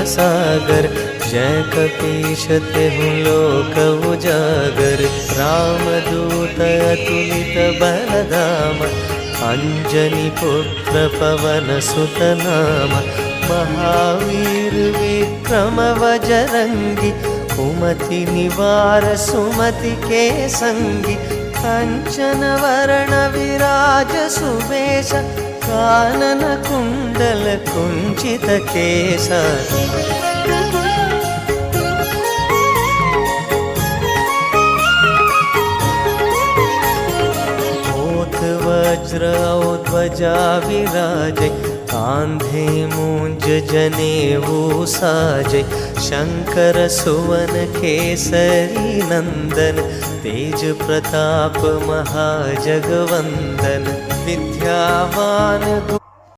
सागर। जय कपीश तेहु लोक उजागर। रामदूत अतुलित बलधाम। अंजनी पुत्र पवन सुत नाम। महावीर विक्रम बजरंगी। कुमति निवार सुमति के संगी। कंचन वरण विराज सुबेश। कानन कुंडल कुंचित केश। वज्र ध्वजा विराजे। कांधे मूंज जनेऊ साजे। शंकर सुवन केसरी नंदन। तेज प्रताप महाजगवंदन। विद्यावान